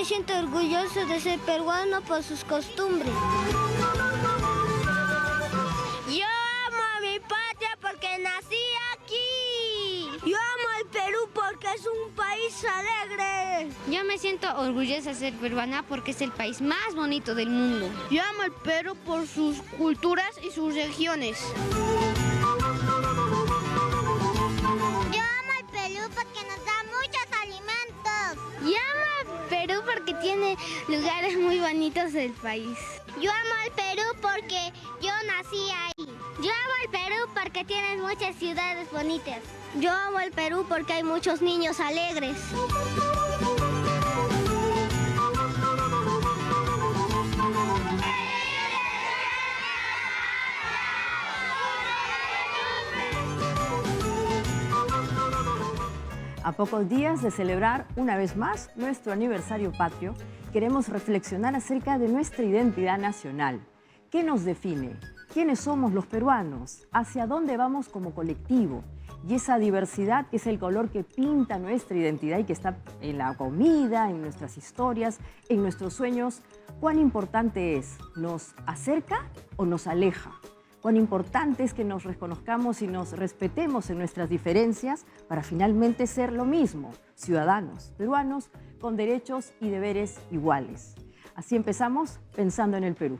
me siento orgulloso de ser peruano por sus costumbres. Yo amo a mi patria porque nací aquí. Yo amo al Perú porque es un país alegre. Yo me siento orgullosa de ser peruana porque es el país más bonito del mundo. Yo amo al Perú por sus culturas y sus regiones. Yo amo al Perú porque nos da muchos alimentos. Yo amo al Perú porque tiene lugares muy bonitos del país. Yo amo al Perú porque yo nací ahí. Yo amo al Perú porque tiene muchas ciudades bonitas. Yo amo al Perú porque hay muchos niños alegres. A pocos días de celebrar una vez más nuestro aniversario patrio, queremos reflexionar acerca de nuestra identidad nacional. ¿Qué nos define? ¿Quiénes somos los peruanos? ¿Hacia dónde vamos como colectivo? Y esa diversidad que es el color que pinta nuestra identidad y que está en la comida, en nuestras historias, en nuestros sueños, ¿cuán importante es? ¿Nos acerca o nos aleja? Cuán importante es que nos reconozcamos y nos respetemos en nuestras diferencias para finalmente ser lo mismo, ciudadanos peruanos con derechos y deberes iguales. Así empezamos pensando en el Perú.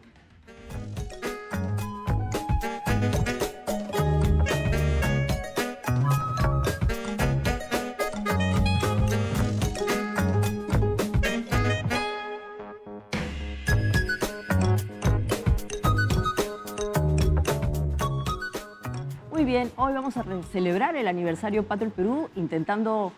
Muy bien, hoy vamos a celebrar el aniversario patrio del Perú intentando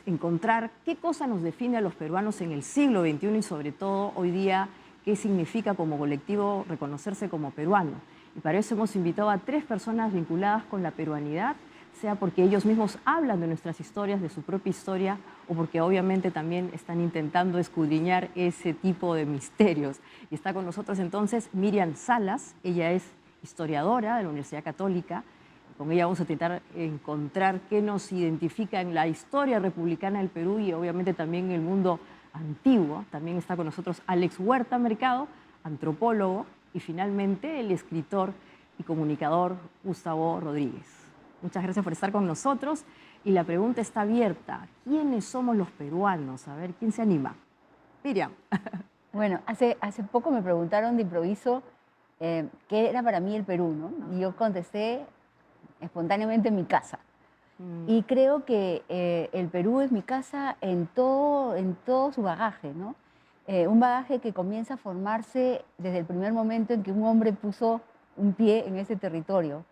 encontrar qué cosa nos define a los peruanos en el siglo XXI y sobre todo hoy día qué significa como colectivo reconocerse como peruano. Y para eso hemos invitado a 3 personas vinculadas con la peruanidad, sea porque ellos mismos hablan de nuestras historias, de su propia historia, o porque obviamente también están intentando escudriñar ese tipo de misterios. Y está con nosotros entonces Miriam Salas, ella es historiadora de la Universidad Católica. Con ella vamos a intentar encontrar qué nos identifica en la historia republicana del Perú y obviamente también en el mundo antiguo. También está con nosotros Alex Huerta Mercado, antropólogo, y finalmente el escritor y comunicador Gustavo Rodríguez. Muchas gracias por estar con nosotros y la pregunta está abierta. ¿Quiénes somos los peruanos? A ver, ¿quién se anima? Miriam. Bueno, hace poco me preguntaron de improviso qué era para mí el Perú, ¿no? Y yo contesté espontáneamente mi casa. Y creo que el Perú es mi casa en todo su bagaje, ¿no? Un bagaje que comienza a formarse desde el primer momento en que un hombre puso un pie en ese territorio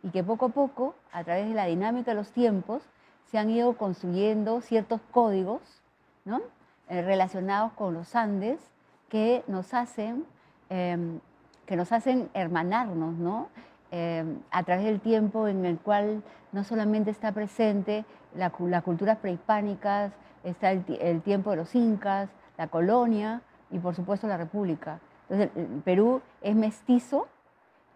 y que poco a poco, a través de la dinámica de los tiempos, se han ido construyendo ciertos códigos, ¿no? Relacionados con los Andes que nos hacen hermanarnos, ¿no? A través del tiempo en el cual no solamente está presente las culturas prehispánicas, está el tiempo de los incas, la colonia y por supuesto la república. Entonces el Perú es mestizo,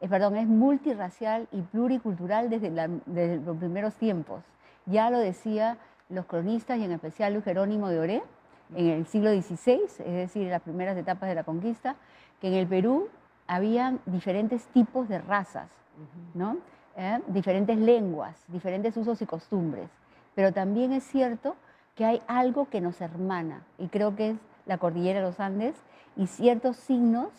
es multirracial y pluricultural desde los primeros tiempos. Ya lo decía los cronistas y en especial Luis Jerónimo de Oré en el siglo XVI, es decir, en las primeras etapas de la conquista, que en el Perú habían diferentes tipos de razas, ¿no? Diferentes lenguas, diferentes usos y costumbres. Pero también es cierto que hay algo que nos hermana, y creo que es la cordillera de los Andes y ciertos signos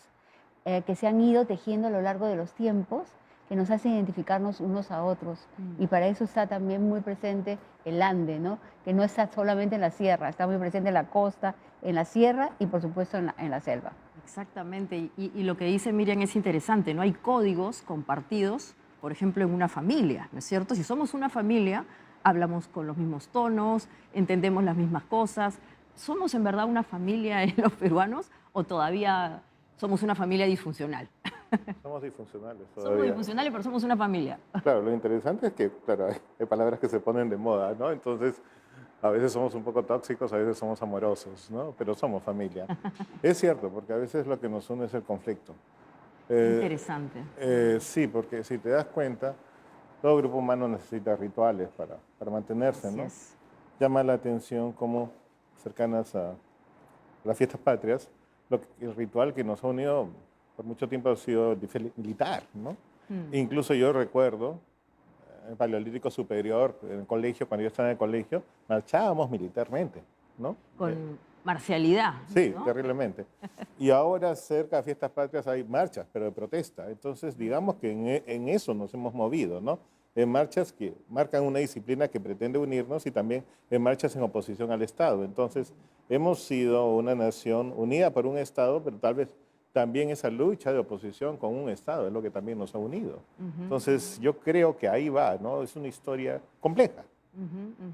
que se han ido tejiendo a lo largo de los tiempos que nos hacen identificarnos unos a otros. Y para eso está también muy presente el Ande, ¿no? Que no está solamente en la sierra, está muy presente en la costa, en la sierra y por supuesto en la selva. Exactamente, y lo que dice Miriam es interesante, ¿no? Hay códigos compartidos, por ejemplo, en una familia, ¿no es cierto? Si somos una familia, hablamos con los mismos tonos, entendemos las mismas cosas. ¿Somos en verdad una familia en los peruanos o todavía somos una familia disfuncional? Somos disfuncionales todavía. Somos disfuncionales, pero somos una familia. Claro, lo interesante es que, claro, hay palabras que se ponen de moda, ¿no? Entonces, a veces somos un poco tóxicos, a veces somos amorosos, ¿no? Pero somos familia. Es cierto, porque a veces lo que nos une es el conflicto. Interesante. Sí, porque si te das cuenta, todo grupo humano necesita rituales para mantenerse, ¿no? Así es. Llama la atención como cercanas a las fiestas patrias, el ritual que nos ha unido por mucho tiempo ha sido el desfile militar, ¿no? Incluso yo recuerdo, en el Paleolítico Superior, en el colegio, cuando yo estaba en el colegio, marchábamos militarmente, ¿no? Con marcialidad. Sí, ¿no? terriblemente. Y ahora cerca de fiestas patrias hay marchas, pero de protesta. Entonces, digamos que en eso nos hemos movido, ¿no? En marchas que marcan una disciplina que pretende unirnos y también en marchas en oposición al Estado. Entonces, hemos sido una nación unida por un Estado, pero tal vez también esa lucha de oposición con un Estado es lo que también nos ha unido. Entonces, yo creo que ahí va, ¿no? Es una historia compleja,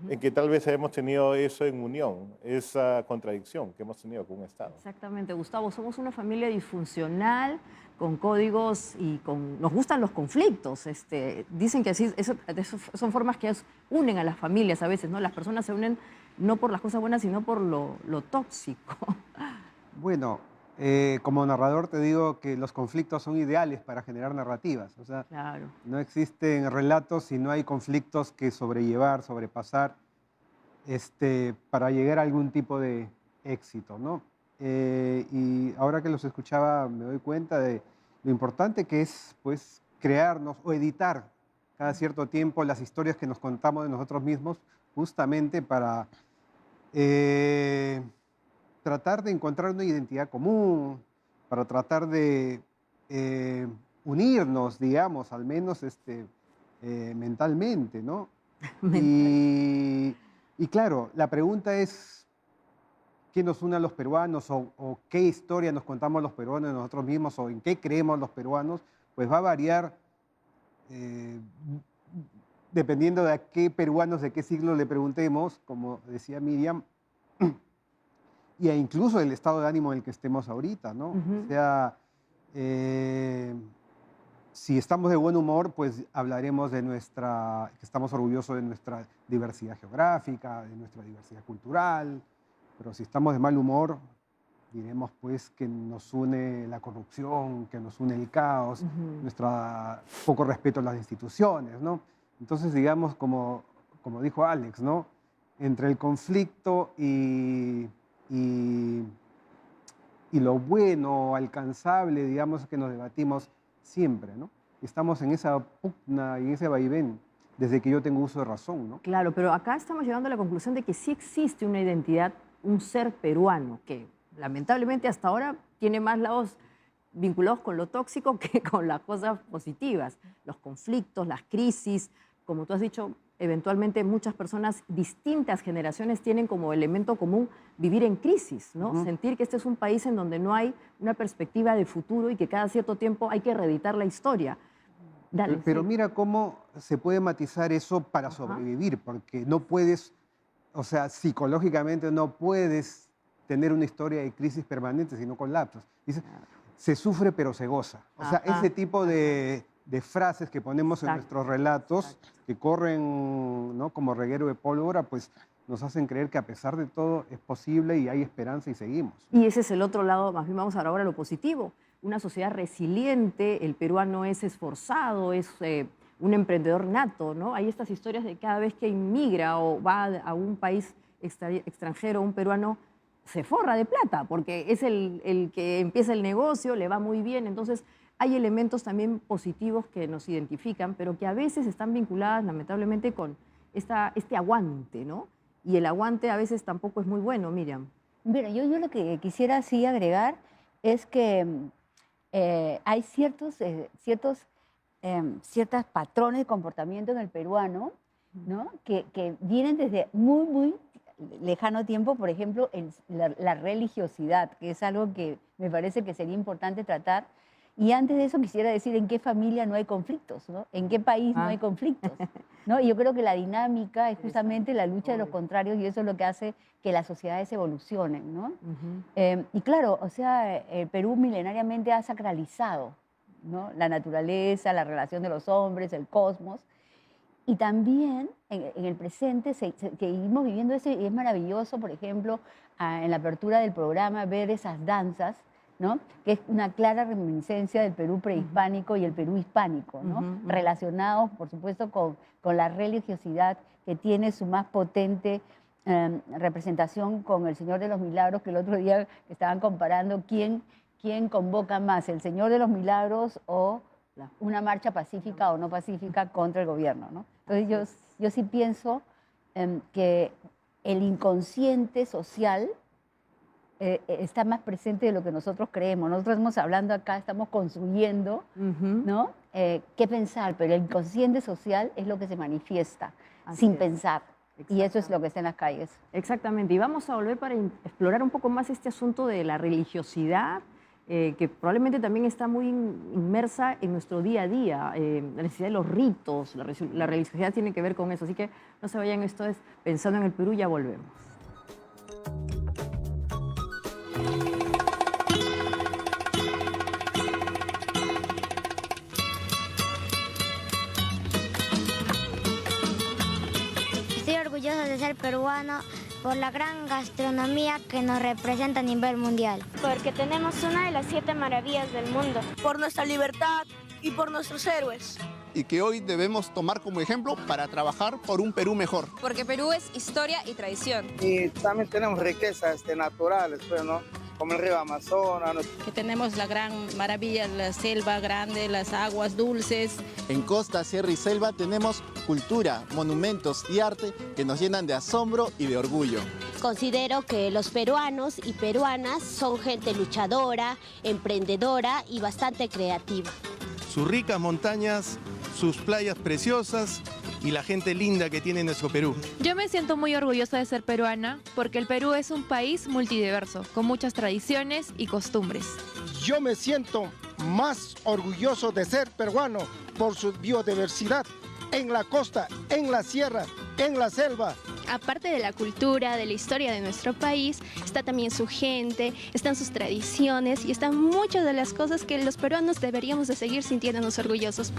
en que tal vez hemos tenido eso en unión, esa contradicción que hemos tenido con un Estado. Exactamente, Gustavo, somos una familia disfuncional, con códigos y nos gustan los conflictos. Dicen que así, son formas que unen a las familias a veces, ¿no? Las personas se unen no por las cosas buenas, sino por lo tóxico. Bueno, como narrador te digo que los conflictos son ideales para generar narrativas. O sea, Claro. no existen relatos si no hay conflictos que sobrellevar, sobrepasar, para llegar a algún tipo de éxito, ¿no? Y ahora que los escuchaba me doy cuenta de lo importante que es, pues, crearnos o editar cada cierto tiempo las historias que nos contamos de nosotros mismos, justamente para tratar de encontrar una identidad común, para tratar de unirnos, digamos, al menos mentalmente, ¿no? Y claro, la pregunta es, ¿qué nos une a los peruanos o qué historia nos contamos los peruanos de nosotros mismos o en qué creemos los peruanos? Pues va a variar dependiendo de a qué peruanos de qué siglo le preguntemos, como decía Miriam, y incluso el estado de ánimo en el que estemos ahorita, ¿no? O sea, si estamos de buen humor, pues hablaremos de que estamos orgullosos de nuestra diversidad geográfica, de nuestra diversidad cultural, pero si estamos de mal humor, diremos pues que nos une la corrupción, que nos une el caos, nuestro poco respeto a las instituciones, ¿no? Entonces, digamos, como dijo Alex, ¿no? Entre el conflicto y lo bueno, alcanzable, digamos, que nos debatimos siempre, ¿no? Estamos en esa pugna y en ese vaivén desde que yo tengo uso de razón, ¿no? Claro, pero acá estamos llegando a la conclusión de que sí existe una identidad, un ser peruano, que lamentablemente hasta ahora tiene más lados vinculados con lo tóxico que con las cosas positivas. Los conflictos, las crisis, como tú has dicho, eventualmente muchas personas, distintas generaciones, tienen como elemento común vivir en crisis, ¿no? Sentir que este es un país en donde no hay una perspectiva de futuro y que cada cierto tiempo hay que reeditar la historia. Dale, Pero sí. mira cómo se puede matizar eso para sobrevivir, porque no puedes, o sea, psicológicamente no puedes tener una historia de crisis permanente, sino con lapsos. Dice, se sufre pero se goza. O sea, ese tipo de frases que ponemos en nuestros relatos, que corren, ¿no?, como reguero de pólvora, pues nos hacen creer que a pesar de todo es posible y hay esperanza y seguimos. Y ese es el otro lado, más bien vamos ahora a lo positivo. Una sociedad resiliente, el peruano es esforzado, es un emprendedor nato, ¿no? Hay estas historias de cada vez que inmigra o va a un país extranjero, un peruano se forra de plata, porque es el que empieza el negocio, le va muy bien. Entonces, hay elementos también positivos que nos identifican, pero que a veces están vinculadas, lamentablemente, con este aguante, ¿no? Y el aguante a veces tampoco es muy bueno, Miriam. Mira, yo lo que quisiera sí agregar es que hay ciertos patrones de comportamiento en el peruano, ¿no?, que vienen desde muy, muy lejano tiempo. Por ejemplo, la religiosidad, que es algo que me parece que sería importante tratar. Y antes de eso quisiera decir en qué familia no hay conflictos, ¿no? En qué país no hay conflictos, ¿no? Y yo creo que la dinámica es justamente la lucha de los contrarios y eso es lo que hace que las sociedades evolucionen, ¿no? Y claro, o sea, el Perú milenariamente ha sacralizado, ¿no?, la naturaleza, la relación de los hombres, el cosmos. Y también en el presente seguimos viviendo eso y es maravilloso, por ejemplo, en la apertura del programa, ver esas danzas, ¿no?, que es una clara reminiscencia del Perú prehispánico y el Perú hispánico, ¿no?, relacionados, por supuesto, con la religiosidad que tiene su más potente representación con el Señor de los Milagros, que el otro día estaban comparando quién convoca más, el Señor de los Milagros o una marcha pacífica o no pacífica contra el gobierno, ¿no? Entonces yo sí pienso que el inconsciente social está más presente de lo que nosotros creemos. Nosotros estamos hablando acá, estamos construyendo, ¿no? ¿Qué pensar? Pero el inconsciente social es lo que se manifiesta sin pensar. Y eso es lo que está en las calles. Exactamente. Y vamos a volver para explorar un poco más este asunto de la religiosidad, que probablemente también está muy inmersa en nuestro día a día. La necesidad de los ritos, la religiosidad tiene que ver con eso. Así que no se vayan, esto es Pensando en el Perú, ya volvemos. Estoy orgulloso de ser peruano por la gran gastronomía que nos representa a nivel mundial. Porque tenemos una de las 7 maravillas del mundo. Por nuestra libertad y por nuestros héroes. Y que hoy debemos tomar como ejemplo para trabajar por un Perú mejor. Porque Perú es historia y tradición. Y también tenemos riquezas naturales, pues, ¿no? Como el río Amazonas. Que tenemos la gran maravilla, la selva grande, las aguas dulces. En costa, sierra y selva tenemos cultura, monumentos y arte que nos llenan de asombro y de orgullo. Considero que los peruanos y peruanas son gente luchadora, emprendedora y bastante creativa. Sus ricas montañas, sus playas preciosas y la gente linda que tiene nuestro Perú. Yo me siento muy orgullosa de ser peruana porque el Perú es un país multidiverso, con muchas tradiciones y costumbres. Yo me siento más orgulloso de ser peruano por su biodiversidad en la costa, en la sierra, en la selva. Aparte de la cultura, de la historia de nuestro país, está también su gente, están sus tradiciones y están muchas de las cosas que los peruanos deberíamos de seguir sintiéndonos orgullosos.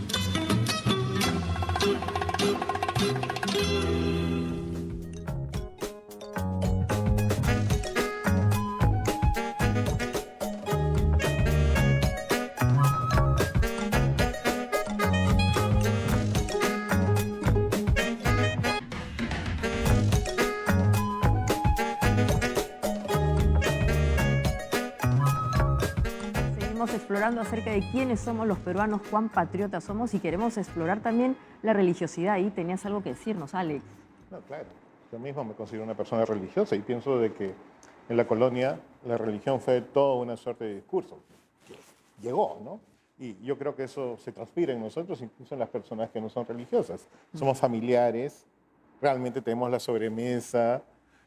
Explorando acerca de quiénes somos los peruanos, cuán patriotas somos, y queremos explorar también la religiosidad. Ahí tenías algo que decirnos, Alex. No, claro. Yo mismo me considero una persona religiosa y pienso de que en la colonia la religión fue toda una suerte de discurso que llegó, ¿no? Y yo creo que eso se transpira en nosotros, incluso en las personas que no son religiosas. Somos familiares, realmente tenemos la sobremesa,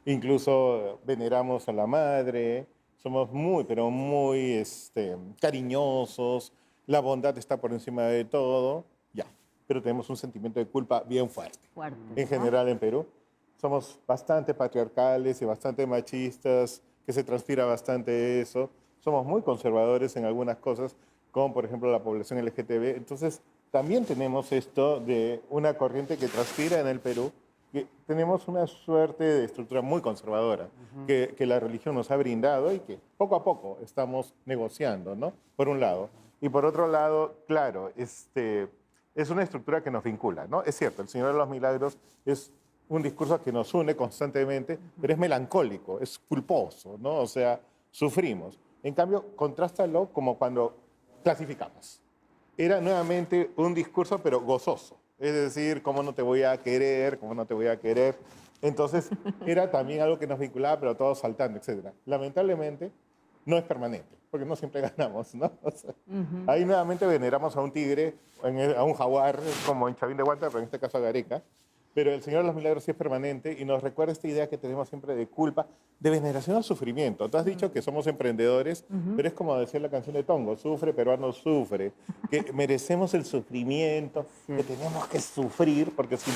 incluso veneramos a la madre. Somos muy, pero muy cariñosos, la bondad está por encima de todo, ya. Pero tenemos un sentimiento de culpa bien fuerte. En general en Perú. Somos bastante patriarcales y bastante machistas, que se transpira bastante eso. Somos muy conservadores en algunas cosas, como por ejemplo la población LGTB. Entonces, también tenemos esto de una corriente que transpira en el Perú, que tenemos una suerte de estructura muy conservadora que la religión nos ha brindado y que poco a poco estamos negociando, ¿no? Por un lado. Y por otro lado, claro, es una estructura que nos vincula, ¿no? Es cierto, el Señor de los Milagros es un discurso que nos une constantemente, pero es melancólico, es culposo, ¿no? O sea, sufrimos. En cambio, contrástalo como cuando clasificamos. Era nuevamente un discurso, pero gozoso. Es decir, ¿cómo no te voy a querer? ¿Cómo no te voy a querer? Entonces, era también algo que nos vinculaba, pero todos saltando, etc. Lamentablemente, no es permanente, porque no siempre ganamos, ¿no? O sea, ahí nuevamente veneramos a un tigre, a un jaguar, como en Chavín de Huanta, pero en este caso a Gareca. Pero el Señor de los Milagros sí es permanente y nos recuerda esta idea que tenemos siempre de culpa, de veneración al sufrimiento. Tú has dicho que somos emprendedores, pero es como decía la canción de Tongo, sufre, peruano sufre, que merecemos el sufrimiento, que tenemos que sufrir, porque si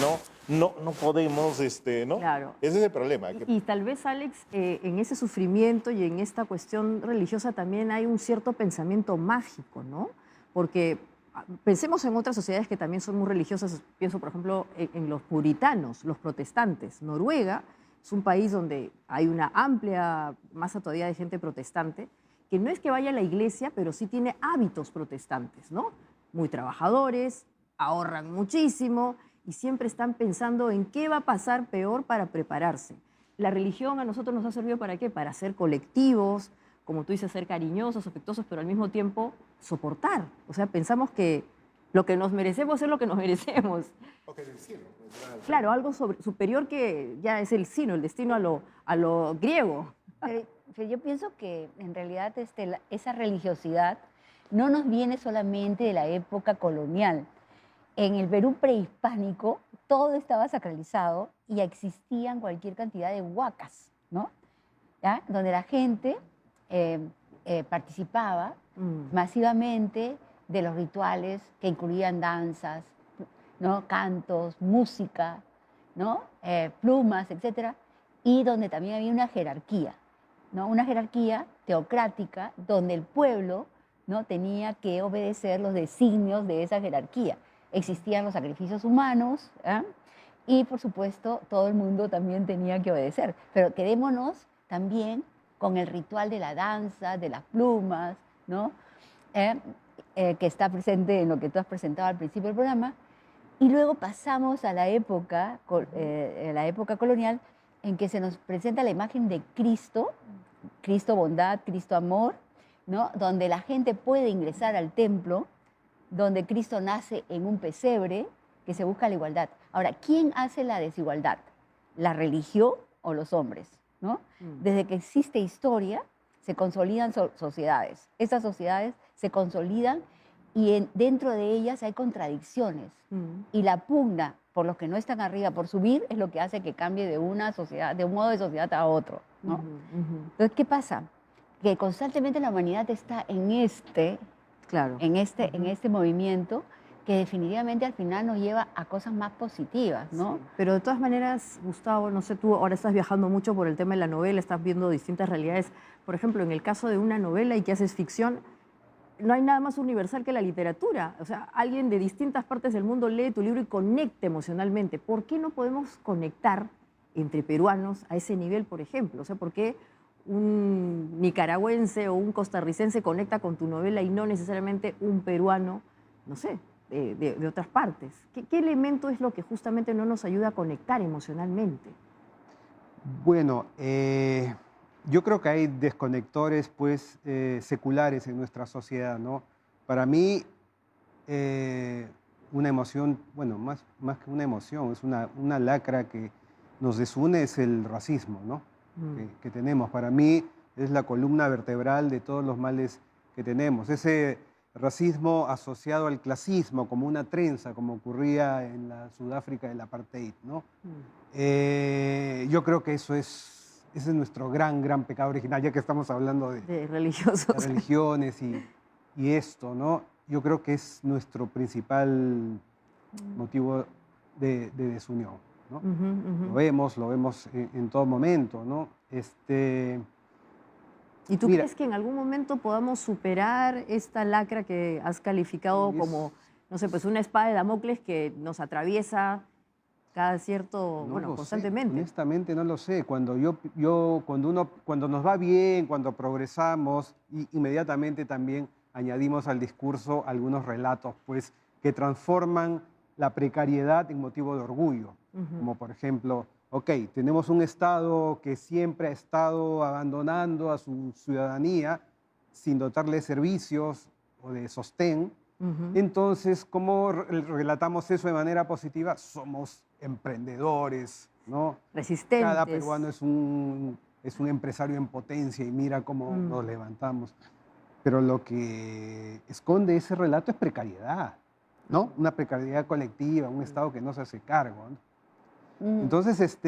no podemos, ¿no? Claro. Ese es el problema. Y tal vez, Alex, en ese sufrimiento y en esta cuestión religiosa también hay un cierto pensamiento mágico, ¿no? Porque pensemos en otras sociedades que también son muy religiosas. Pienso, por ejemplo, en los puritanos, los protestantes. Noruega es un país donde hay una amplia masa todavía de gente protestante, que no es que vaya a la iglesia, pero sí tiene hábitos protestantes, ¿no? Muy trabajadores, ahorran muchísimo y siempre están pensando en qué va a pasar peor para prepararse. la religión a nosotros nos ha servido ¿para qué? Para ser colectivos, como tú dices, ser cariñosos, afectuosos, pero al mismo tiempo soportar. O sea, pensamos que lo que nos merecemos es lo que nos merecemos. Okay, del cielo. Claro, algo superior que ya es el destino a lo griego. Pero yo pienso que en realidad esa religiosidad no nos viene solamente de la época colonial. En el Perú prehispánico todo estaba sacralizado y existían cualquier cantidad de huacas, ¿no? ¿Ya? Donde la gente participaba masivamente de los rituales que incluían danzas, ¿no? Cantos, música, ¿no? Plumas, etc. Y donde también había una jerarquía, ¿no? Una jerarquía teocrática donde el pueblo, ¿no? tenía que obedecer los designios de esa jerarquía. Existían los sacrificios humanos, ¿eh? Y por supuesto todo el mundo también tenía que obedecer. Pero quedémonos también con el ritual de la danza, de las plumas, ¿no? Que está presente en lo que tú has presentado al principio del programa. Y luego pasamos a la época colonial en que se nos presenta la imagen de Cristo, Cristo bondad, Cristo amor, ¿no? Donde la gente puede ingresar al templo, donde Cristo nace en un pesebre, que se busca la igualdad. Ahora, ¿quién hace la desigualdad? ¿La religión o los hombres? ¿No? Desde que existe historia, se consolidan sociedades. Estas sociedades se consolidan y dentro de ellas hay contradicciones. Y la pugna por los que no están arriba, por subir, es lo que hace que cambie de una sociedad, de un modo de sociedad a otro, ¿no? Entonces, ¿qué pasa? Que constantemente la humanidad está en este movimiento que definitivamente al final nos lleva a cosas más positivas, ¿no? Sí. Pero de todas maneras, Gustavo, no sé, tú ahora estás viajando mucho por el tema de la novela, estás viendo distintas realidades. Por ejemplo, en el caso de una novela y que haces ficción, no hay nada más universal que la literatura. O sea, alguien de distintas partes del mundo lee tu libro y conecta emocionalmente. ¿Por qué no podemos conectar entre peruanos a ese nivel, por ejemplo? O sea, ¿por qué un nicaragüense o un costarricense conecta con tu novela y no necesariamente un peruano, no sé, de otras partes? ¿Qué elemento es lo que justamente no nos ayuda a conectar emocionalmente? Bueno, yo creo que hay desconectores pues, seculares en nuestra sociedad, ¿no? Para mí, una emoción, bueno, más que una emoción, es una lacra que nos desune, es el racismo, ¿no? Que tenemos. Para mí es la columna vertebral de todos los males que tenemos. Ese racismo asociado al clasismo, como una trenza, como ocurría en la Sudáfrica del apartheid, ¿no? Yo creo que ese es nuestro gran pecado original, ya que estamos hablando de religiosos. De religiones y esto, ¿no? Yo creo que es nuestro principal motivo de desunión, ¿no? Lo vemos en todo momento, ¿no? ¿Y tú crees que en algún momento podamos superar esta lacra que has calificado como, no sé, pues una espada de Damocles que nos atraviesa cada cierto, constantemente? Honestamente no lo sé. Cuando nos va bien, cuando progresamos, inmediatamente también añadimos al discurso algunos relatos, pues, que transforman la precariedad en motivo de orgullo. Como por ejemplo, tenemos un Estado que siempre ha estado abandonando a su ciudadanía sin dotarle de servicios o de sostén. Entonces, ¿cómo relatamos eso de manera positiva? Somos emprendedores, ¿no? Resistentes. Cada peruano es un empresario en potencia y mira cómo nos levantamos. Pero lo que esconde ese relato es precariedad, ¿no? Una precariedad colectiva, un Estado que no se hace cargo, ¿no? Entonces,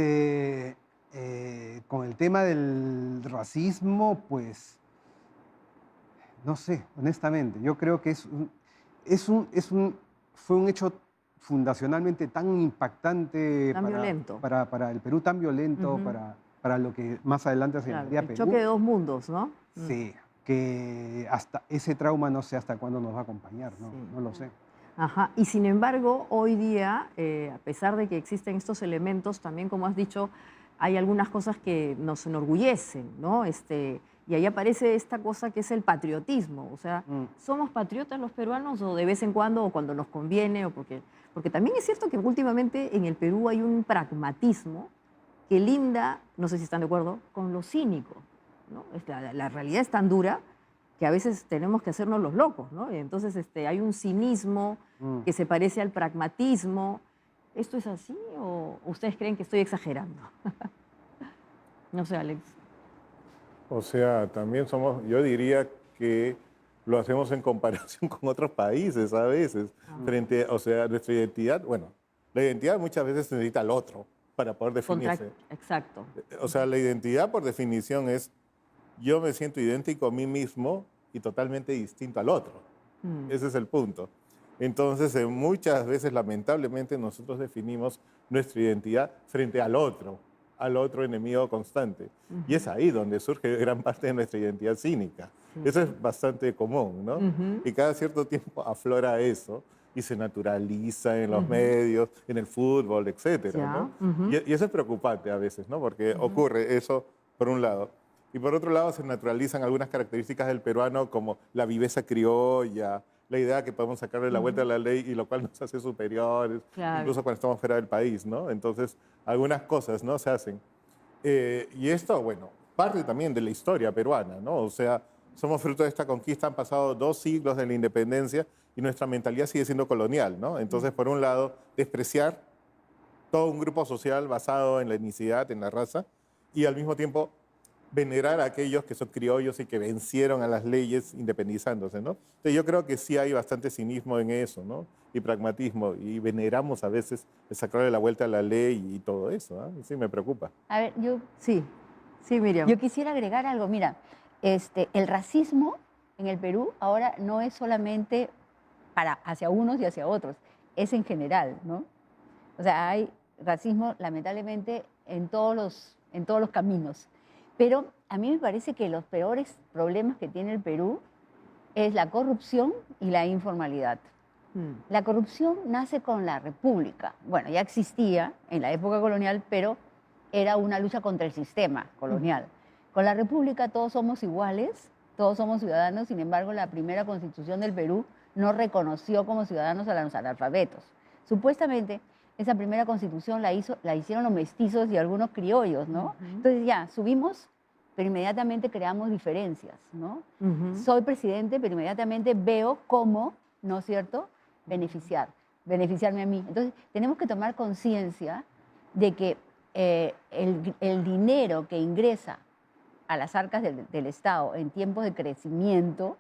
con el tema del racismo, pues, no sé, honestamente, yo creo que fue un hecho fundacionalmente tan impactante para el Perú, tan violento para lo que más adelante se llamaría Perú. El choque de dos mundos, ¿no? Sí, que hasta ese trauma no sé hasta cuándo nos va a acompañar, ¿no? No lo sé. Ajá. Y sin embargo, hoy día, a pesar de que existen estos elementos, también, como has dicho, hay algunas cosas que nos enorgullecen, ¿no? Y ahí aparece esta cosa que es el patriotismo. O sea, ¿somos patriotas los peruanos o de vez en cuando o cuando nos conviene? Porque también es cierto que últimamente en el Perú hay un pragmatismo que linda, no sé si están de acuerdo, con lo cínico, ¿no? La realidad es tan dura que a veces tenemos que hacernos los locos, ¿no? Y entonces hay un cinismo que se parece al pragmatismo. ¿Esto es así o ustedes creen que estoy exagerando? No sé, Alex. O sea, también yo diría que lo hacemos en comparación con otros países a veces. O sea, nuestra identidad, bueno, la identidad muchas veces necesita al otro para poder definirse. Exacto. O sea, la identidad por definición es yo me siento idéntico a mí mismo y totalmente distinto al otro. Ese es el punto. Entonces, muchas veces, lamentablemente, nosotros definimos nuestra identidad frente al otro enemigo constante. Y es ahí donde surge gran parte de nuestra identidad cínica. Eso es bastante común, ¿no? Y cada cierto tiempo aflora eso y se naturaliza en los medios, en el fútbol, etcétera, ¿no? Y eso es preocupante a veces, ¿no? Porque ocurre eso por un lado. Y por otro lado se naturalizan algunas características del peruano como la viveza criolla, la idea que podemos sacarle la vuelta a la ley y lo cual nos hace superiores, incluso cuando estamos fuera del país, ¿no? Entonces, algunas cosas, ¿no? Se hacen. Y esto, bueno, parte también de la historia peruana, ¿no? O sea, somos fruto de esta conquista, han pasado 2 siglos de la independencia y nuestra mentalidad sigue siendo colonial, ¿no? Entonces, por un lado, despreciar todo un grupo social basado en la etnicidad, en la raza, y al mismo tiempo venerar a aquellos que son criollos y que vencieron a las leyes independizándose, ¿no? Entonces yo creo que sí hay bastante cinismo en eso, ¿no? Y pragmatismo, y veneramos a veces el sacarle la vuelta a la ley y todo eso, ¿eh? Sí, me preocupa. A ver, Sí, Miriam. Yo quisiera agregar algo. Mira, el racismo en el Perú ahora no es solamente hacia unos y hacia otros, es en general, ¿no? O sea, hay racismo, lamentablemente, en todos los caminos. Pero a mí me parece que los peores problemas que tiene el Perú es la corrupción y la informalidad. La corrupción nace con la República. Bueno, ya existía en la época colonial, pero era una lucha contra el sistema colonial. Con la República todos somos iguales, todos somos ciudadanos, sin embargo la primera constitución del Perú no reconoció como ciudadanos a los analfabetos. Supuestamente esa primera constitución la hicieron los mestizos y algunos criollos, ¿no? Entonces ya, subimos, pero inmediatamente creamos diferencias, ¿no? Soy presidente, pero inmediatamente veo cómo, ¿no es cierto?, beneficiarme a mí. Entonces, tenemos que tomar conciencia de que el dinero que ingresa a las arcas del Estado en tiempos de crecimiento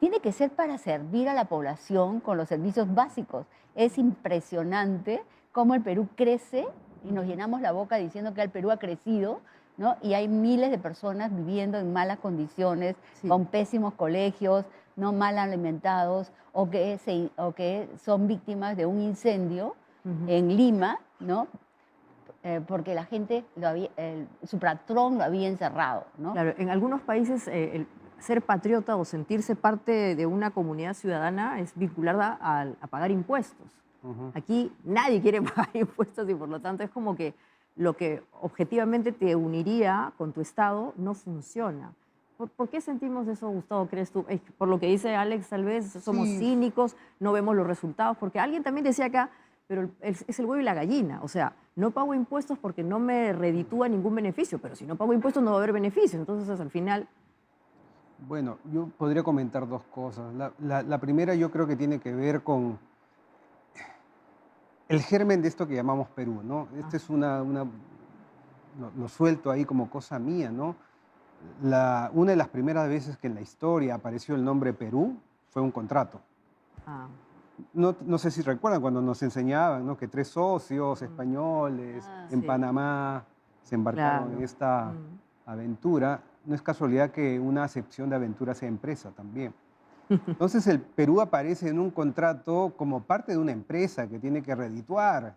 tiene que ser para servir a la población con los servicios básicos. Es impresionante cómo el Perú crece y nos llenamos la boca diciendo que el Perú ha crecido, ¿no? Y hay miles de personas viviendo en malas condiciones, con pésimos colegios, no mal alimentados, o que son víctimas de un incendio en Lima, ¿no? Porque la gente, su patrón lo había encerrado, ¿no? Claro, en algunos países el ser patriota o sentirse parte de una comunidad ciudadana es vinculada a pagar impuestos. Aquí nadie quiere pagar impuestos y por lo tanto es como que lo que objetivamente te uniría con tu Estado no funciona. ¿Por qué sentimos eso, Gustavo, crees tú? Por lo que dice Alex, tal vez somos cínicos, no vemos los resultados, porque alguien también decía acá, pero es el huevo y la gallina. O sea, no pago impuestos porque no me reditúa ningún beneficio, pero si no pago impuestos no va a haber beneficios. Entonces, al final... Bueno, yo podría comentar 2 cosas. La primera yo creo que tiene que ver con el germen de esto que llamamos Perú, ¿no? Este es lo suelto ahí como cosa mía, ¿no? Una de las primeras veces que en la historia apareció el nombre Perú fue un contrato. No sé si recuerdan cuando nos enseñaban, ¿no?, que 3 socios españoles en Panamá se embarcaron en esta aventura. No es casualidad que una acepción de aventura sea empresa también. Entonces el Perú aparece en un contrato como parte de una empresa que tiene que redituar.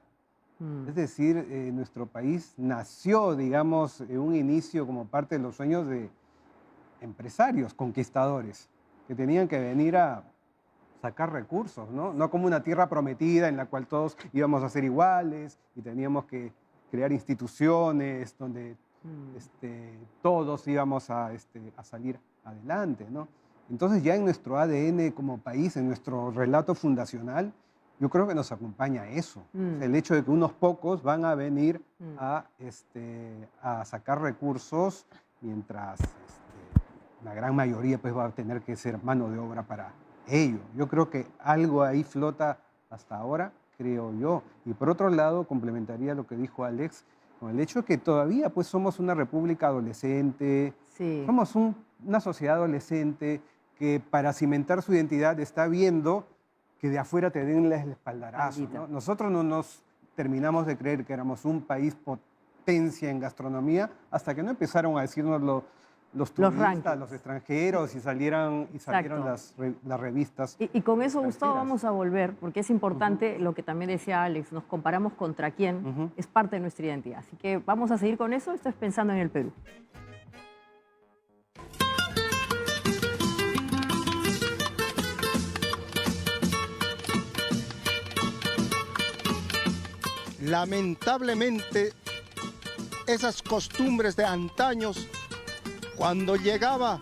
Es decir, nuestro país nació, digamos, en un inicio como parte de los sueños de empresarios, conquistadores, que tenían que venir a sacar recursos, ¿no? No como una tierra prometida en la cual todos íbamos a ser iguales y teníamos que crear instituciones donde todos íbamos a salir adelante, ¿no? Entonces ya en nuestro ADN como país, en nuestro relato fundacional, yo creo que nos acompaña eso. El hecho de que unos pocos van a venir a sacar recursos mientras la gran mayoría pues, va a tener que ser mano de obra para ello. Yo creo que algo ahí flota hasta ahora, creo yo. Y por otro lado, complementaría lo que dijo Alex, con el hecho de que todavía pues, somos una república adolescente, somos una sociedad adolescente que para cimentar su identidad está viendo que de afuera te den el espaldarazo, ¿no? Nosotros no nos terminamos de creer que éramos un país potencia en gastronomía hasta que no empezaron a decirnos los turistas, los extranjeros y salieron las revistas. Y con eso, Gustavo, vamos a volver, porque es importante lo que también decía Alex, nos comparamos contra quién, es parte de nuestra identidad. Así que vamos a seguir con eso, esto es Pensando en el Perú. Lamentablemente, esas costumbres de antaños, cuando llegaba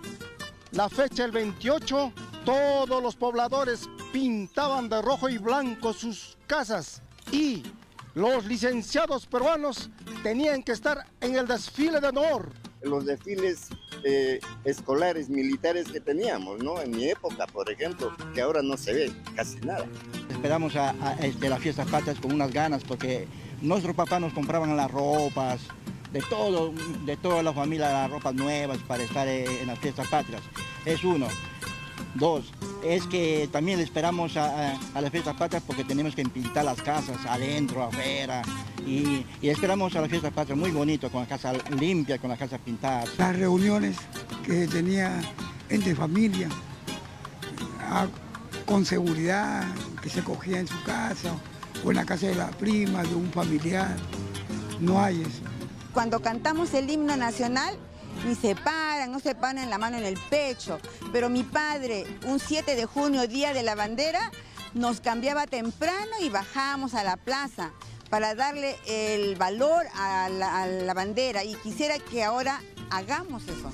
la fecha del 28, todos los pobladores pintaban de rojo y blanco sus casas y los licenciados peruanos tenían que estar en el desfile de honor. Los desfiles escolares, militares que teníamos, ¿no? En mi época, por ejemplo, que ahora no se ve casi nada. Esperamos a las fiestas patrias con unas ganas porque nuestros papás nos compraban las ropas, de toda la familia, las ropas nuevas para estar en las fiestas patrias. Es uno. Dos, es que también esperamos a las fiestas patrias porque tenemos que pintar las casas adentro, afuera. Y esperamos a las fiestas patrias muy bonito, con la casa limpia, con las casas pintadas. Las reuniones que tenía entre familia, con seguridad, que se cogía en su casa o en la casa de la prima, de un familiar, no hay eso. Cuando cantamos el himno nacional, ni se paran, no se paran la mano en el pecho. Pero mi padre, un 7 de junio, Día de la Bandera, nos cambiaba temprano y bajábamos a la plaza para darle el valor a la bandera. Y quisiera que ahora hagamos eso.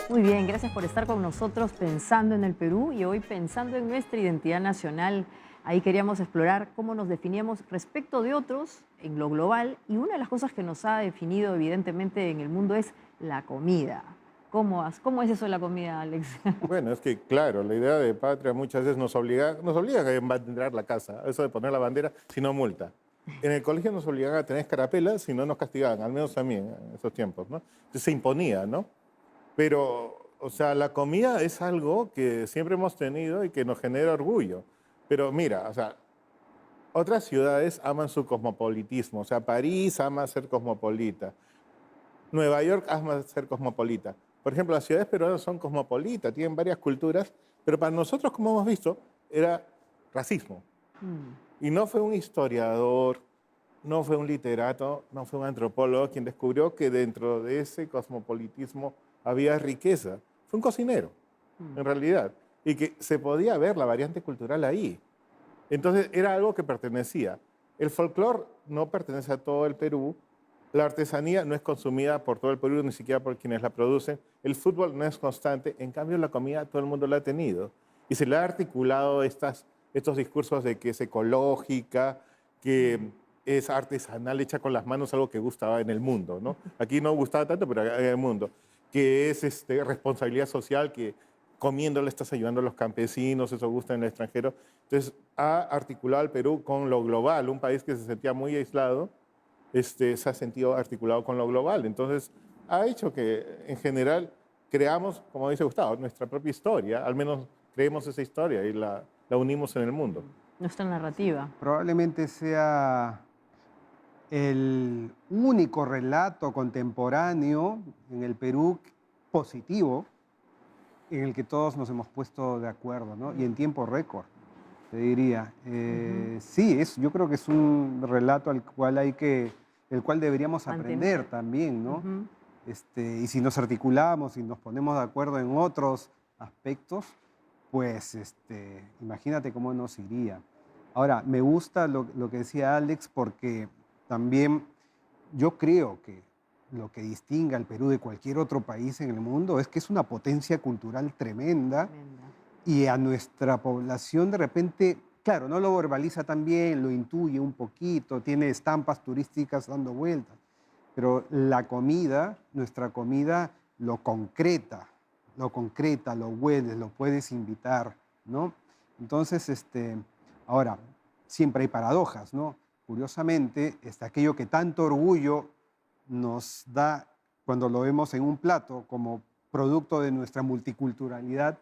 Muy bien, gracias por estar con nosotros pensando en el Perú y hoy pensando en nuestra identidad nacional. Ahí queríamos explorar cómo nos definíamos respecto de otros en lo global y una de las cosas que nos ha definido evidentemente en el mundo es la comida. ¿Cómo es eso de la comida, Alex? Bueno, es que claro, la idea de patria muchas veces nos obliga a embanderar la casa, eso de poner la bandera, si no multa. En el colegio nos obligaban a tener escarapelas, si no nos castigaban, al menos a mí en esos tiempos, ¿no? Entonces se imponía, ¿no? Pero, o sea, la comida es algo que siempre hemos tenido y que nos genera orgullo. Pero mira, o sea, otras ciudades aman su cosmopolitismo. O sea, París ama ser cosmopolita. Nueva York ama ser cosmopolita. Por ejemplo, las ciudades peruanas son cosmopolitas, tienen varias culturas, pero para nosotros, como hemos visto, era racismo. Y no fue un historiador, no fue un literato, no fue un antropólogo quien descubrió que dentro de ese cosmopolitismo había riqueza. Fue un cocinero, en realidad, y que se podía ver la variante cultural ahí. Entonces, era algo que pertenecía. El folclore no pertenece a todo el Perú, la artesanía no es consumida por todo el Perú, ni siquiera por quienes la producen, el fútbol no es constante, en cambio la comida todo el mundo la ha tenido. Y se le ha articulado estos discursos de que es ecológica, que es artesanal, hecha con las manos, algo que gustaba en el mundo, ¿no? Aquí no gustaba tanto, pero en el mundo. Que es responsabilidad social, que comiendo le estás ayudando a los campesinos, eso gusta en el extranjero. Entonces, ha articulado al Perú con lo global, un país que se sentía muy aislado, se ha sentido articulado con lo global. Entonces, ha hecho que, en general, creamos, como dice Gustavo, nuestra propia historia, al menos creemos esa historia y la unimos en el mundo. Nuestra narrativa. Probablemente sea el único relato contemporáneo en el Perú positivo en el que todos nos hemos puesto de acuerdo, ¿no? Y en tiempo récord, te diría. Sí, yo creo que es un relato al cual hay que del cual deberíamos aprender también, ¿no? Y si nos articulamos y nos ponemos de acuerdo en otros aspectos, pues imagínate cómo nos iría. Ahora, me gusta lo que decía Alex, porque también yo creo que lo que distingue al Perú de cualquier otro país en el mundo es que es una potencia cultural tremenda. Y a nuestra población de repente, claro, no lo verbaliza tan bien, lo intuye un poquito, tiene estampas turísticas dando vueltas, pero la comida, nuestra comida lo concreta, lo hueles, lo puedes invitar, ¿no? Entonces, ahora, siempre hay paradojas, ¿no? Curiosamente, aquello que tanto orgullo nos da cuando lo vemos en un plato como producto de nuestra multiculturalidad,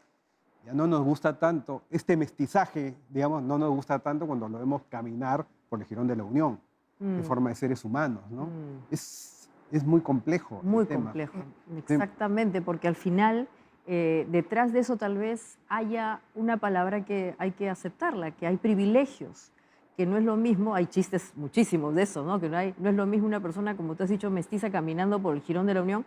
ya no nos gusta tanto, este mestizaje, digamos, no nos gusta tanto cuando lo vemos caminar por el Jirón de la Unión, de forma de seres humanos, ¿no? Es muy complejo. Muy el tema. complejo, exactamente, porque al final, detrás de eso tal vez haya una palabra que hay que aceptarla, que hay privilegios, que no es lo mismo, hay chistes muchísimos de eso, ¿no? Que no es lo mismo una persona, como tú has dicho, mestiza caminando por el Jirón de la Unión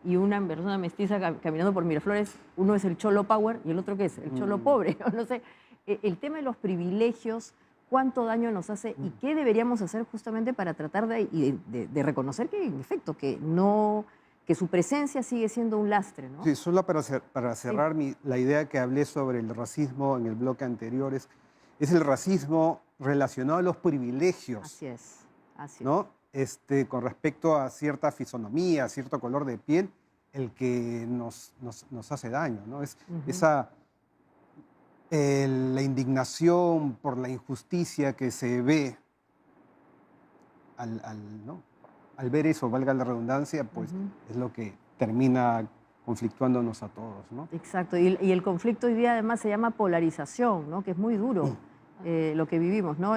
y una persona mestiza caminando por Miraflores. Uno es el cholo power y el otro, ¿qué es? El cholo pobre, no sé. El tema de los privilegios, cuánto daño nos hace y qué deberíamos hacer justamente para tratar de reconocer que, en efecto, que su presencia sigue siendo un lastre, ¿no? Sí, solo para cerrar la idea que hablé sobre el racismo en el bloque anterior, es el racismo relacionado a los privilegios. Así es, ¿no? Con respecto a cierta fisonomía, a cierto color de piel, el que nos hace daño, ¿no? La indignación por la injusticia que se ve al ver eso, valga la redundancia, pues es lo que termina conflictuándonos a todos, ¿no? Exacto, y el conflicto hoy día además se llama polarización, ¿no? Que es muy duro lo que vivimos, ¿no?